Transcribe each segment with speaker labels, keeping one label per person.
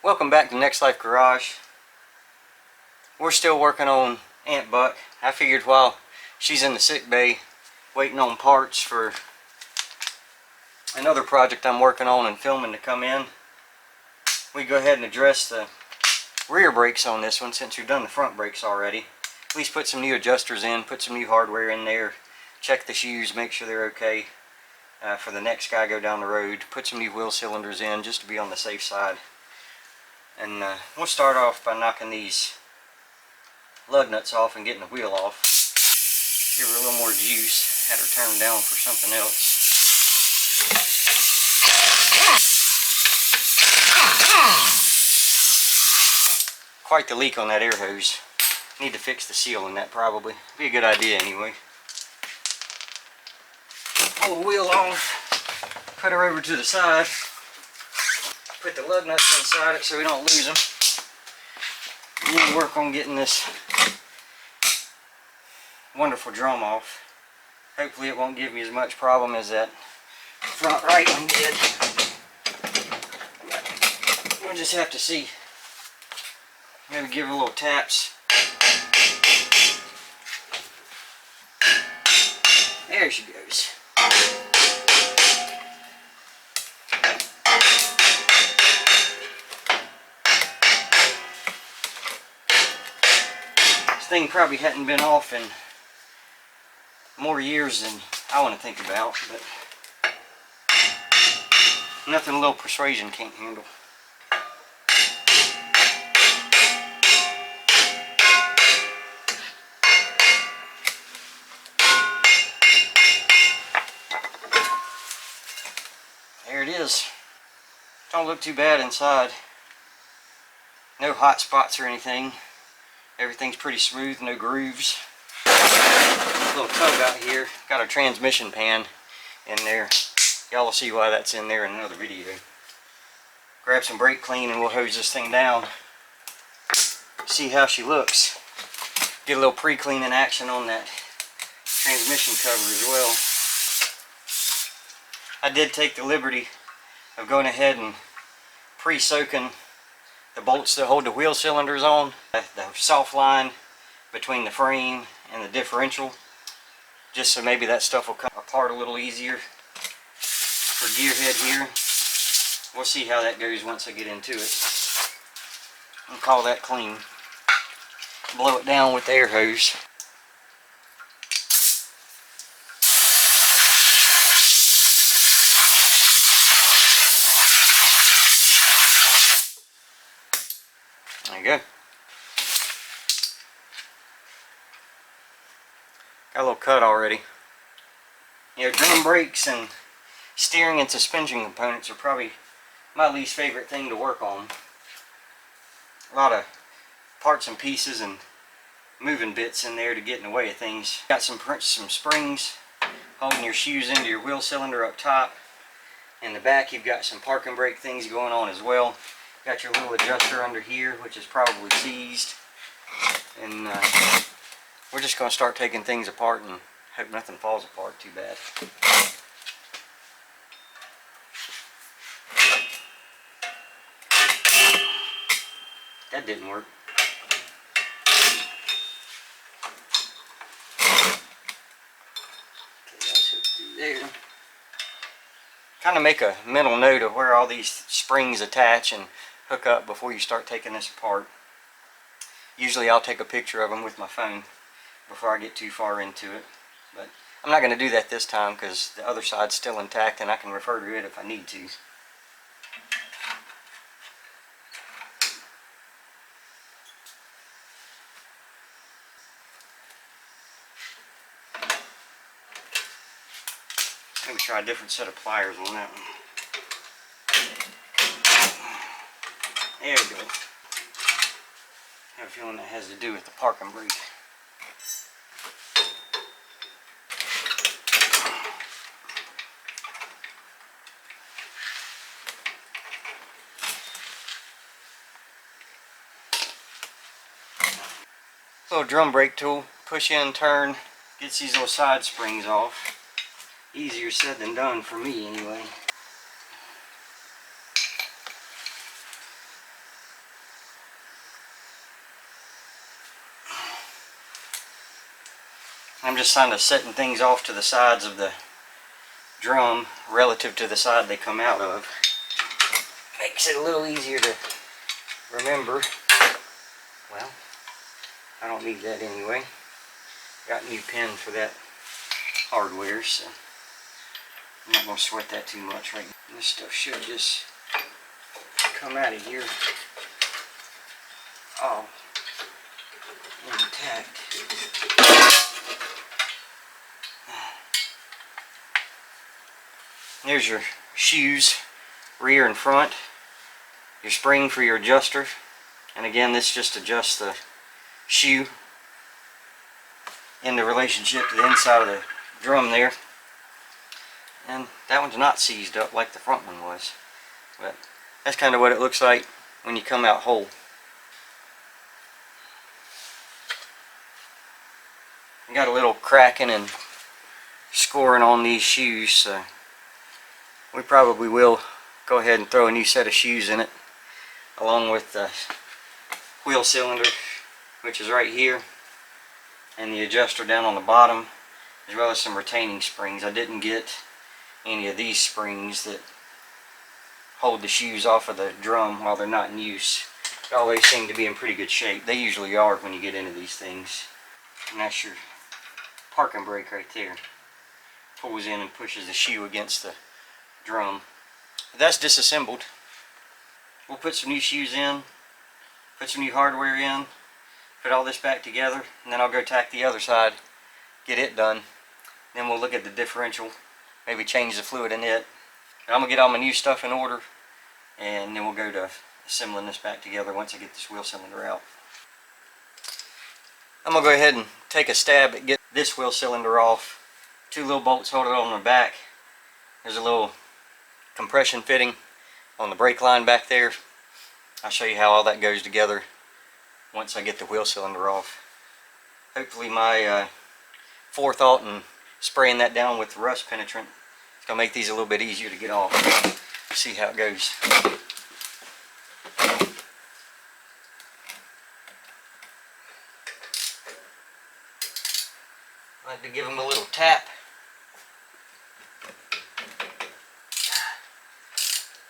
Speaker 1: Welcome back to Next Life Garage. We're still working on Aunt Buck. I figured while she's in the sick bay waiting on parts for another project I'm working on and filming to come in, we go ahead and address the rear brakes on this one since we've done the front brakes already. At least put some new adjusters in, put some new hardware in there, check the shoes, make sure they're okay for the next guy go down the road, put some new wheel cylinders in just to be on the safe side. And we'll start off by knocking these lug nuts off and getting the wheel off. Give her a little more juice. Had her turned down for something else. Quite the leak on that air hose. Need to fix the seal in that probably. Be a good idea anyway. Pull the wheel off. Put her over to the side. Put the lug nuts inside it so we don't lose them. And then work on getting this wonderful drum off. Hopefully it won't give me as much problem as that front right one did. We'll just have to see. Maybe give it a little taps. There she goes. This thing probably hadn't been off in more years than I want to think about, but nothing a little persuasion can't handle. There it is. Don't look too bad inside. No hot spots or anything. Everything's pretty smooth, no grooves. Little tub out here. Got a transmission pan in there. Y'all will see why that's in there in another video. Grab some brake clean and we'll hose this thing down. See how she looks. Get a little pre-cleaning action on that transmission cover as well. I did take the liberty of going ahead and pre-soaking the bolts that hold the wheel cylinders on, the soft line between the frame and the differential, just so maybe that stuff will come apart a little easier for gearhead here. We'll see how that goes once I get into it. And call that clean. Blow it down with the air hose. There you go. Got a little cut already. You know, drum brakes and steering and suspension components are probably my least favorite thing to work on. A lot of parts and pieces and moving bits in there to get in the way of things. Got some springs holding your shoes into your wheel cylinder up top. In the back you've got some parking brake things going on as well. Got your little adjuster under here, which is probably seized. And we're just going to start taking things apart and hope nothing falls apart too bad. That didn't work. Okay, that's hooked through there. Kind of make a mental note of where all these springs attach and hook up before you start taking this apart. Usually I'll take a picture of them with my phone before I get too far into it, but I'm not going to do that this time because the other side's still intact and I can refer to it if I need to. Maybe try a different set of pliers on that one. There we go. I have a feeling that has to do with the parking brake. Little drum brake tool, push in, turn, gets these little side springs off. Easier said than done for me anyway. I'm just kind of setting things off to the sides of the drum relative to the side they come out of. Makes it a little easier to remember. Well, I don't need that anyway. Got a new pen for that hardware, so I'm not going to sweat that too much right now. This stuff should just come out of here all intact. There's your shoes, rear and front, your spring for your adjuster, and again this just adjusts the shoe in the relationship to the inside of the drum there. And that one's not seized up like the front one was, but that's kind of what it looks like when you come out whole. I got a little cracking and scoring on these shoes, so we probably will go ahead and throw a new set of shoes in it, along with the wheel cylinder, which is right here, and the adjuster down on the bottom, as well as some retaining springs. I didn't get any of these springs that hold the shoes off of the drum while they're not in use. They always seem to be in pretty good shape. They usually are when you get into these things. And that's your parking brake right there. Pulls in and pushes the shoe against the drum. That's disassembled. We'll put some new shoes in, put some new hardware in, put all this back together, and then I'll go tack the other side, get it done. Then we'll look at the differential, maybe change the fluid in it. But I'm going to get all my new stuff in order, and then we'll go to assembling this back together once I get this wheel cylinder out. I'm going to go ahead and take a stab at getting this wheel cylinder off. Two little bolts hold it on the back. There's a little compression fitting on the brake line back there. I'll show you how all that goes together once I get the wheel cylinder off. Hopefully my forethought in spraying that down with the rust penetrant is going to make these a little bit easier to get off. See how it goes. I like to give them a little tap.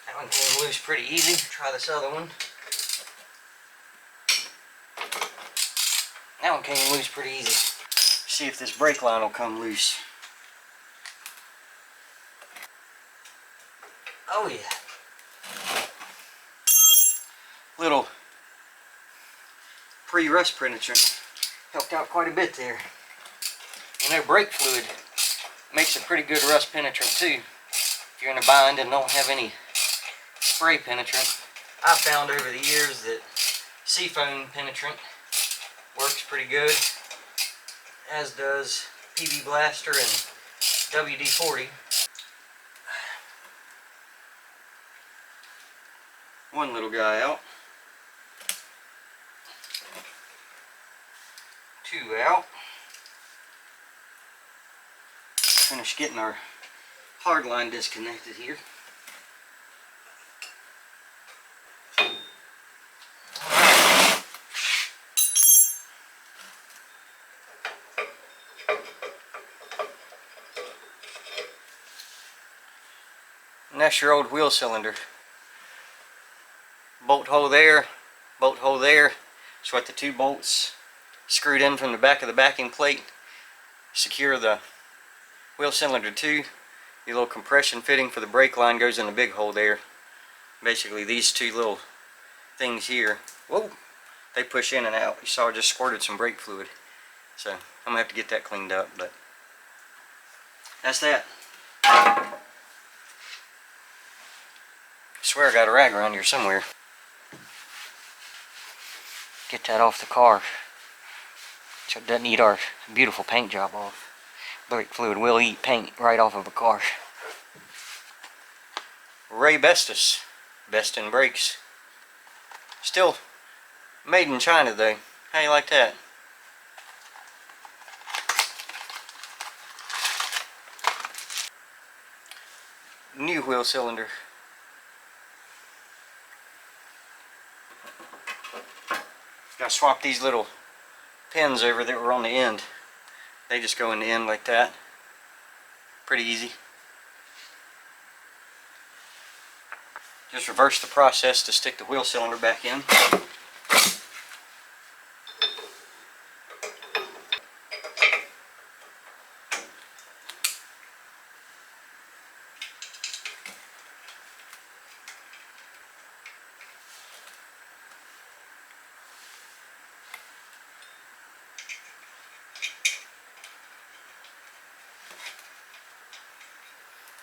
Speaker 1: That one came loose pretty easy. Try this other one. That one came loose pretty easy. See if this brake line will come loose. Oh yeah. Little pre-rust penetrant helped out quite a bit there. You know, brake fluid makes a pretty good rust penetrant too. If you're in a bind and don't have any spray penetrant. I found over the years that seafoam penetrant works pretty good, as does PB Blaster and WD-40. One little guy out. Two out. Finish getting our hard line disconnected here. And that's your old wheel cylinder. Bolt hole there, bolt hole there. That's what the two bolts screwed in from the back of the backing plate secure the wheel cylinder to. The little compression fitting for the brake line goes in the big hole there. Basically these two little things here, whoa, they push in and out. You saw I just squirted some brake fluid. So I'm going to have to get that cleaned up, but that's that. I swear I got a rag around here somewhere. Get that off the car so it doesn't eat our beautiful paint job off. Brake fluid will eat paint right off of a car. Ray Bestis, best in brakes. Still made in China though. How you like that? New wheel cylinder. Gotta swap these little pins over that were on the end. They just go in the end like that. Pretty easy. Just reverse the process to stick the wheel cylinder back in.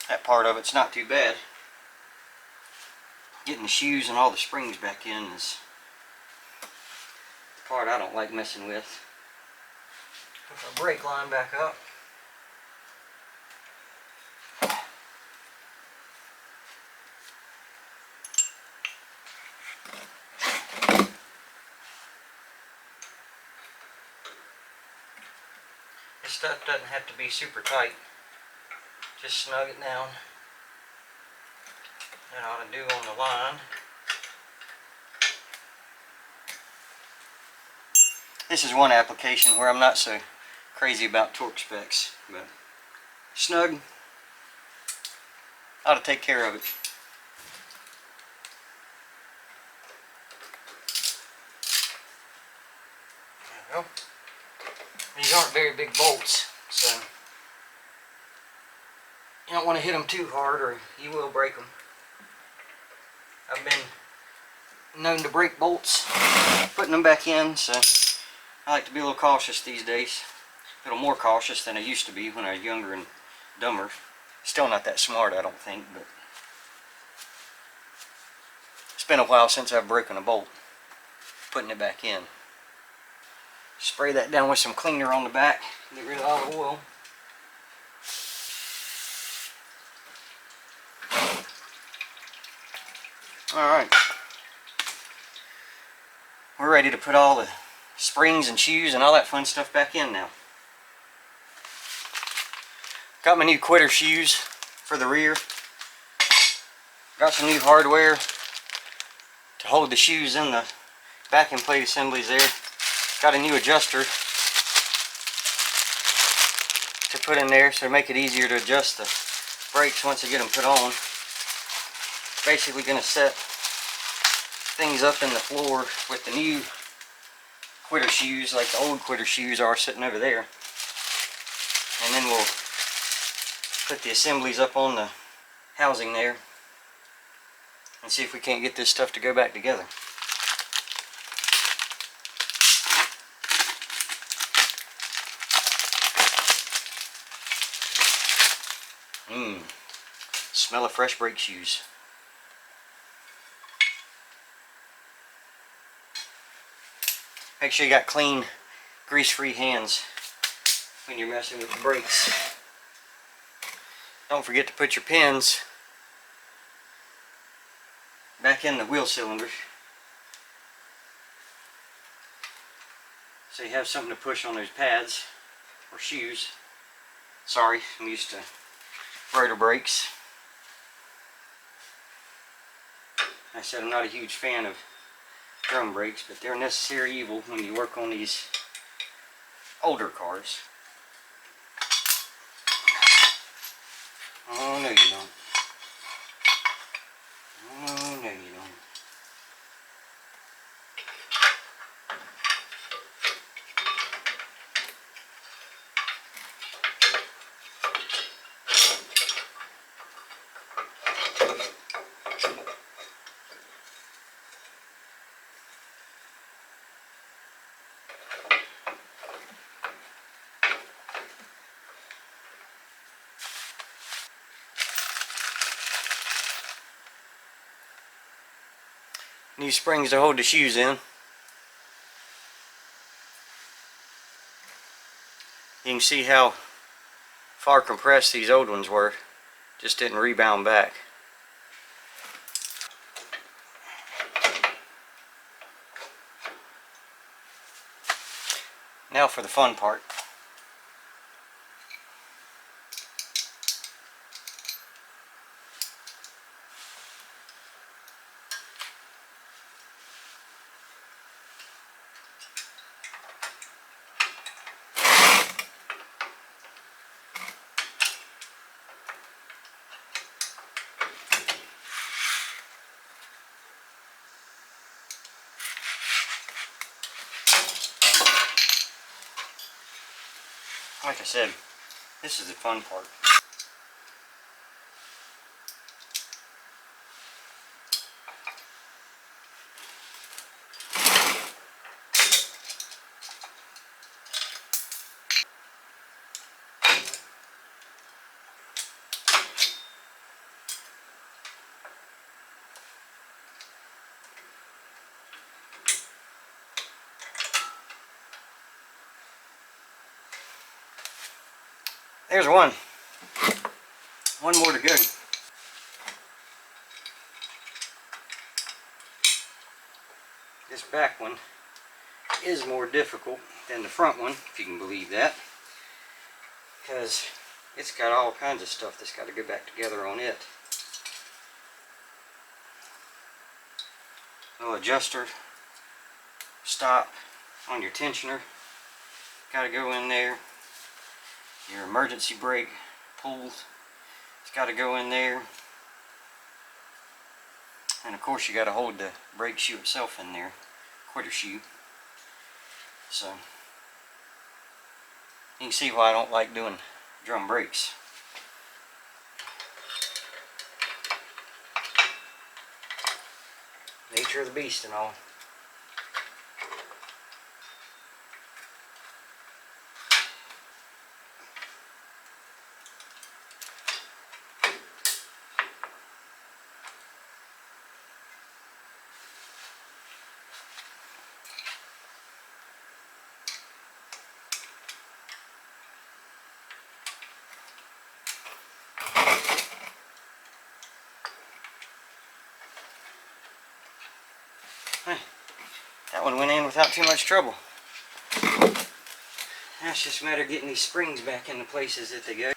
Speaker 1: That part of it's not too bad. Getting the shoes and all the springs back in is the part I don't like messing with. Put our brake line back up. This stuff doesn't have to be super tight. Just snug it down. That ought to do on the line. This is one application where I'm not so crazy about torque specs, but snug ought to take care of it. There we go. These aren't very big bolts, so you don't want to hit them too hard or you will break them. I've been known to break bolts putting them back in, so I like to be a little cautious these days. A little more cautious than I used to be when I was younger and dumber. Still not that smart, I don't think, but it's been a while since I've broken a bolt putting it back in. Spray that down with some cleaner on the back, get rid of all the oil. Alright, we're ready to put all the springs and shoes and all that fun stuff back in now. Got my new quitter shoes for the rear. Got some new hardware to hold the shoes in the backing plate assemblies there. Got a new adjuster to put in there so make it easier to adjust the brakes once I get them put on. Basically going to set things up in the floor with the new quitter shoes like the old quitter shoes are sitting over there. And then we'll put the assemblies up on the housing there and see if we can't get this stuff to go back together. Smell of fresh brake shoes. Make sure you got clean, grease-free hands when you're messing with the brakes. Don't forget to put your pins back in the wheel cylinder so you have something to push on those pads or shoes. Sorry, I'm used to rotor brakes. I said I'm not a huge fan of drum brakes, but they're a necessary evil when you work on these older cars. Oh no you don't. Oh no you don't. New springs to hold the shoes in. You can see how far compressed these old ones were. Just didn't rebound back. Now for the fun part. like I said, this is the fun part. There's one. One more to go. This back one is more difficult than the front one, if you can believe that, because it's got all kinds of stuff that's got to go back together on it. Little adjuster, stop on your tensioner, got to go in there. Your emergency brake pulls, it's got to go in there. And of course you got to hold the brake shoe itself in there, quarter shoe. So you can see why I don't like doing drum brakes. Nature of the beast and all. That one went in without too much trouble. Now it's just a matter of getting these springs back in the places that they go.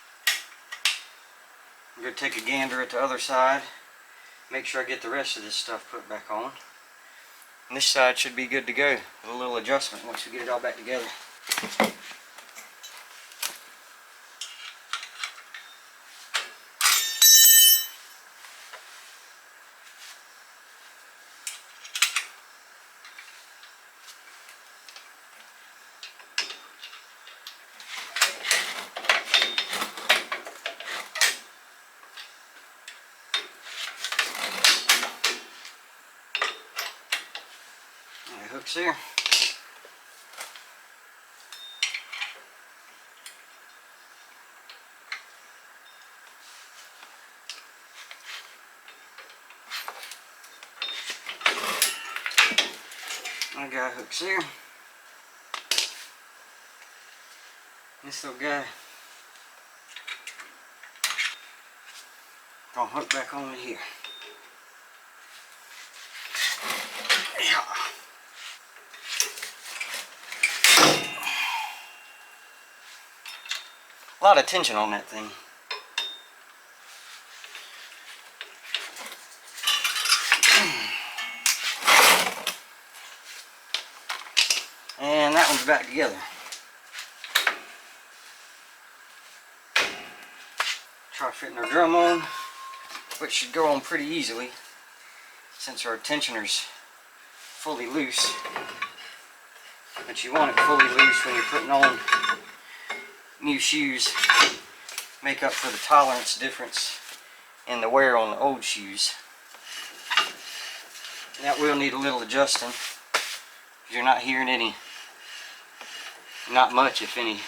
Speaker 1: I'm going to take a gander at the other side, make sure I get the rest of this stuff put back on. And this side should be good to go with a little adjustment once we get it all back together. Hooks there. I got hooks there. This little guy gonna hook back on in here. Yeah. A lot of tension on that thing. And that one's back together. Try fitting our drum on, which should go on pretty easily since our tensioner's fully loose. But you want it fully loose when you're putting on new shoes, make up for the tolerance difference in the wear on the old shoes. And that will need a little adjusting. You're not hearing any, not much if any,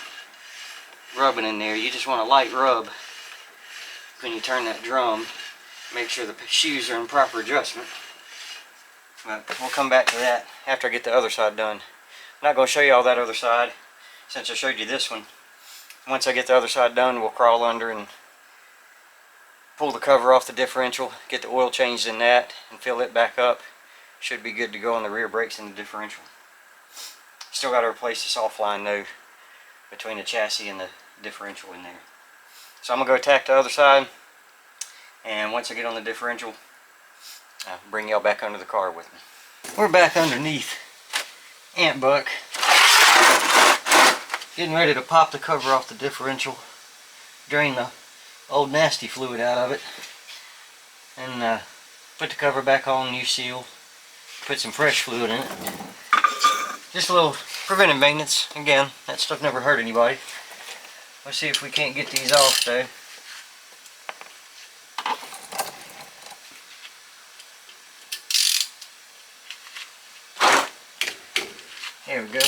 Speaker 1: rubbing in there. You just want a light rub when you turn that drum. Make sure the shoes are in proper adjustment. But we'll come back to that after I get the other side done. I'm not going to show you all that other side since I showed you this one. Once I get the other side done, we'll crawl under and pull the cover off the differential, get the oil changed in that, and fill it back up. Should be good to go on the rear brakes and the differential. Still got to replace the soft line though between the chassis and the differential in there. So I'm going to go attack the other side, and once I get on the differential, I'll bring y'all back under the car with me. We're back underneath Ant Buck, getting ready to pop the cover off the differential, drain the old nasty fluid out of it, and put the cover back on, new seal, put some fresh fluid in it. Just a little preventive maintenance. Again, that stuff never hurt anybody. Let's see if we can't get these off though. There we go.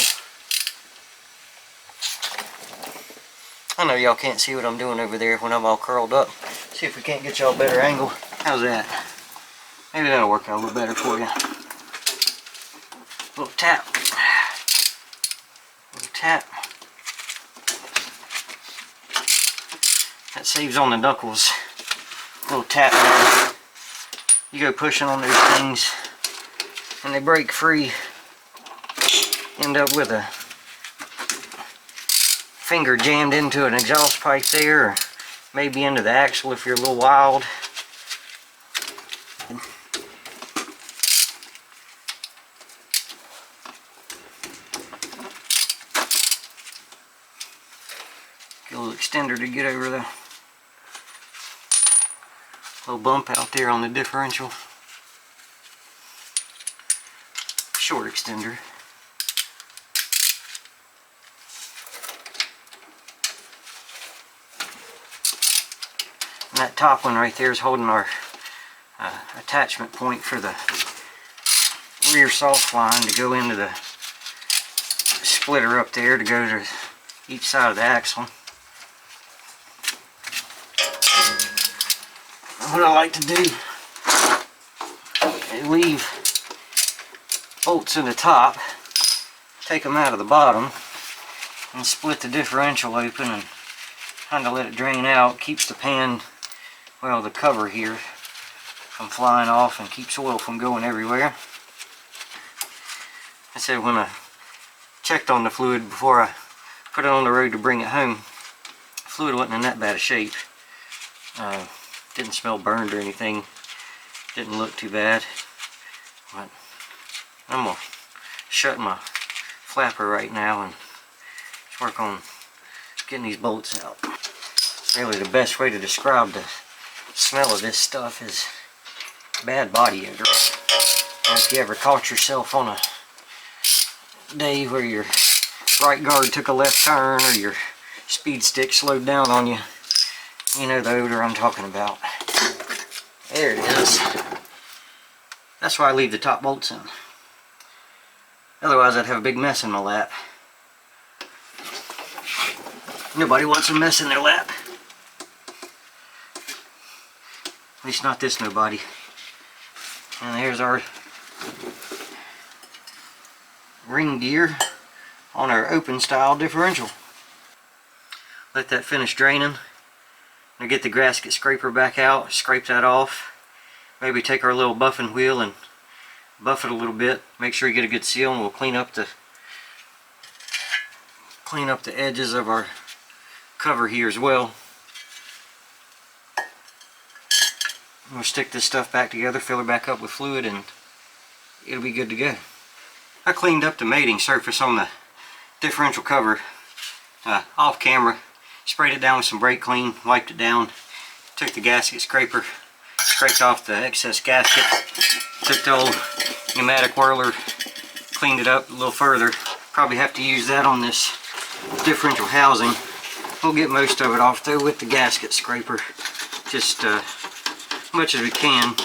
Speaker 1: I know y'all can't see what I'm doing over there when I'm all curled up. See if we can't get y'all a better angle. How's that? Maybe that'll work out a little better for you. Little tap. Little tap. That saves on the knuckles. Little tap. You go pushing on those things and they break free. End up with a finger jammed into an exhaust pipe there, or maybe into the axle if you're a little wild. Get a little extender to get over the little bump out there on the differential. Short extender. And that top one right there is holding our attachment point for the rear soft line to go into the splitter up there to go to each side of the axle. What I like to do is leave bolts in the top, take them out of the bottom, and split the differential open and kind of let it drain out. Keeps the pan, well, the cover here from flying off and keeps oil from going everywhere. I said when I checked on the fluid before I put it on the road to bring it home, the fluid wasn't in that bad a shape. Didn't smell burned or anything. Didn't look too bad. But I'm going to shut my flapper right now and work on getting these bolts out. Really the best way to describe the smell of this stuff is bad body odor. Now, if you ever caught yourself on a day where your right guard took a left turn or your speed stick slowed down on you, you know the odor I'm talking about. There it is. That's why I leave the top bolts in. Otherwise I'd have a big mess in my lap. Nobody wants a mess in their lap. At least not this nobody. And here's our ring gear on our open style differential. Let that finish draining. Now get the gasket scraper back out, scrape that off. Maybe take our little buffing wheel and buff it a little bit. Make sure you get a good seal, and we'll clean up the edges of our cover here as well. We'll stick this stuff back together, fill it back up with fluid, and it'll be good to go. I cleaned up the mating surface on the differential cover off camera. Sprayed it down with some brake clean, wiped it down, took the gasket scraper, scraped off the excess gasket, took the old pneumatic whirler, cleaned it up a little further. Probably have to use that on this differential housing. We'll get most of it off though with the gasket scraper, just much as we can.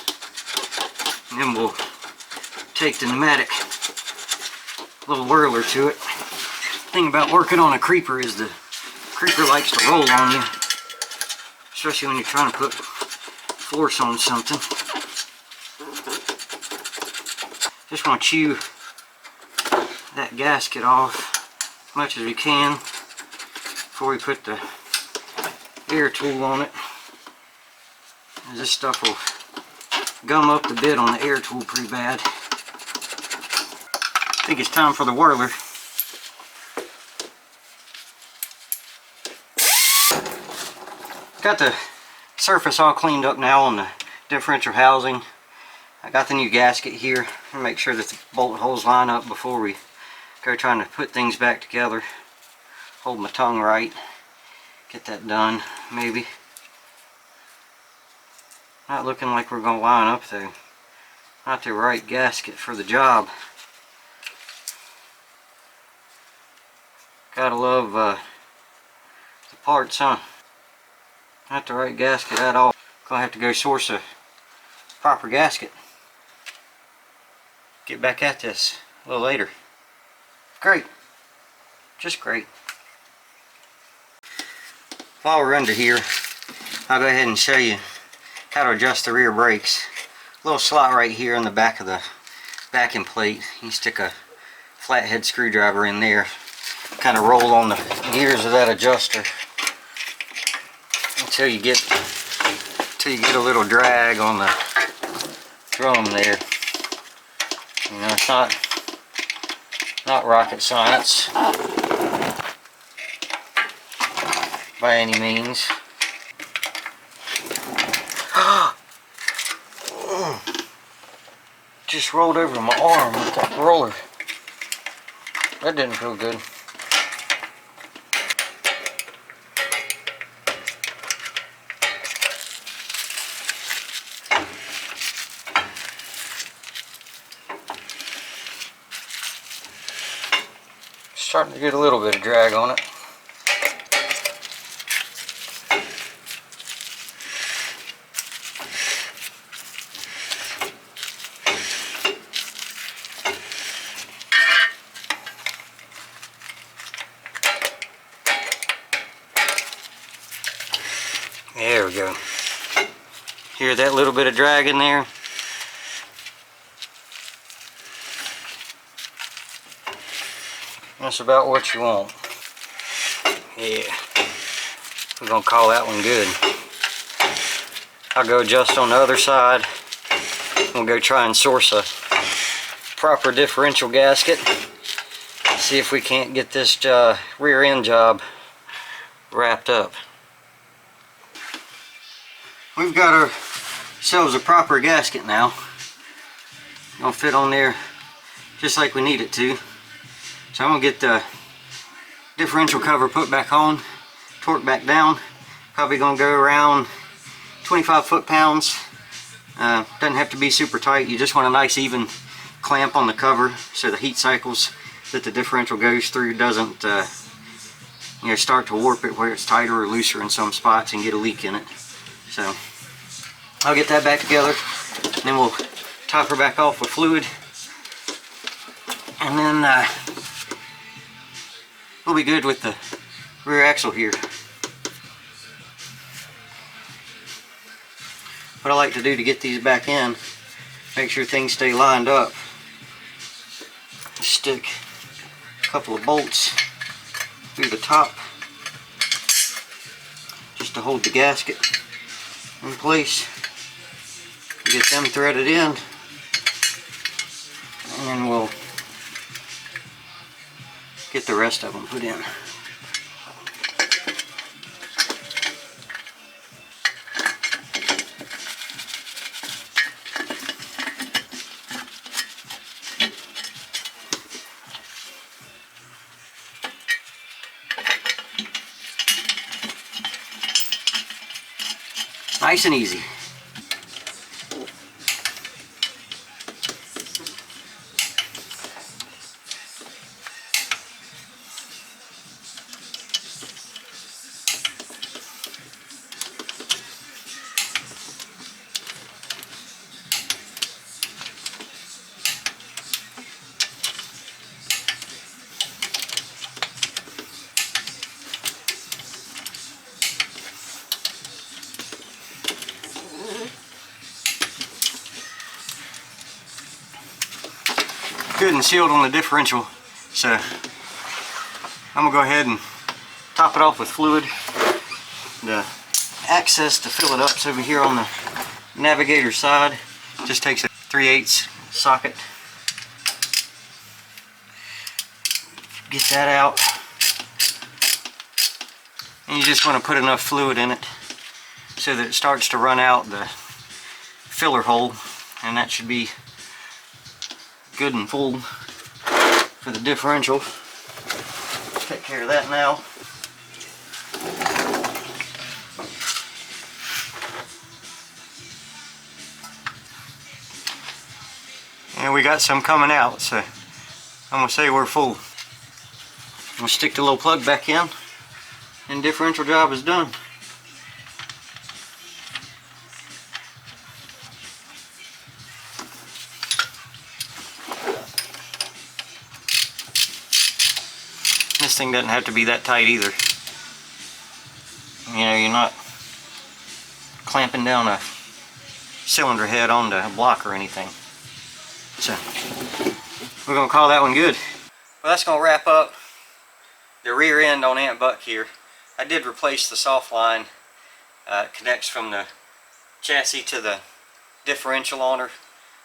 Speaker 1: And then we'll take the pneumatic little whirler to it. The thing about working on a creeper is the creeper likes to roll on you, especially when you're trying to put force on something. Just want to chew that gasket off as much as we can before we put the air tool on it. This stuff will gum up the bit on the air tool pretty bad. I think it's time for the whirler. Got the surface all cleaned up now on the differential housing. I got the new gasket here. I'll make sure that the bolt holes line up before we go trying to put things back together. Hold my tongue right. Get that done, maybe. Not looking like we're going to line up though. Not the right gasket for the job. Gotta love the parts, huh? Not the right gasket at all. Gonna have to go source a proper gasket. Get back at this a little later. Great. Just great. While we're under here, I'll go ahead and show you how to adjust the rear brakes. A little slot right here in the back of the backing plate. You stick a flathead screwdriver in there, kind of roll on the gears of that adjuster until you get a little drag on the drum there. You know, it's not rocket science by any means. Just rolled over my arm with that roller. That didn't feel good. Starting to get a little bit of drag on it. There we go. Hear that little bit of drag in there? That's about what you want. Yeah. We're gonna call that one good. I'll go adjust on the other side. We'll go try and source a proper differential gasket. See if we can't get this rear end job wrapped up. We've got ourselves a proper gasket now. Gonna fit on there just like we need it to. So I'm gonna get the differential cover put back on, torque back down. Probably gonna go around 25 foot-pounds. Doesn't have to be super tight. You just want a nice even clamp on the cover so the heat cycles that the differential goes through doesn't start to warp it where it's tighter or looser in some spots and get a leak in it. So I'll get that back together, and then we'll top her back off with fluid, and then we'll be good with the rear axle here. What I like to do to get these back in, make sure things stay lined up, stick a couple of bolts through the top just to hold the gasket in place. Get them threaded in, and we'll get the rest of them put in. Nice and easy. Good and sealed on the differential, so I'm gonna go ahead and top it off with fluid. The access to fill it up's over here on the navigator side. Just takes a 3/8 socket. Get that out, and you just want to put enough fluid in it so that it starts to run out the filler hole, and that should be good and full for the differential. Take care of that now. And we got some coming out, so I'm gonna say we're full. I'm gonna stick the little plug back in, and differential job is done. This thing doesn't have to be that tight either. You know, you're not clamping down a cylinder head onto a block or anything. So we're gonna call that one good. Well, that's gonna wrap up the rear end on Aunt Buck here. I did replace the soft line. It connects from the chassis to the differential on her.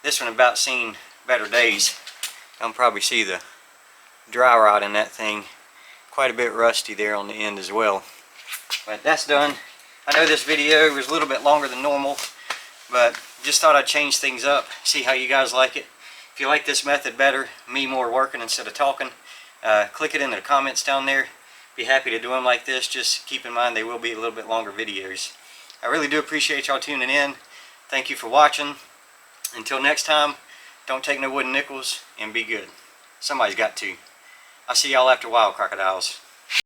Speaker 1: This one about seen better days. You'll probably see the dry rot in that thing. Quite a bit rusty there on the end as well. But that's done. I know this video was a little bit longer than normal, but just thought I'd change things up, see how you guys like it. If you like this method better, me more working instead of talking, click it in the comments down there. Be happy to do them like this. Just keep in mind they will be a little bit longer videos. I really do appreciate y'all tuning in. Thank you for watching. Until next time, don't take no wooden nickels and be good. Somebody's got to. I'll see y'all after a while, crocodiles.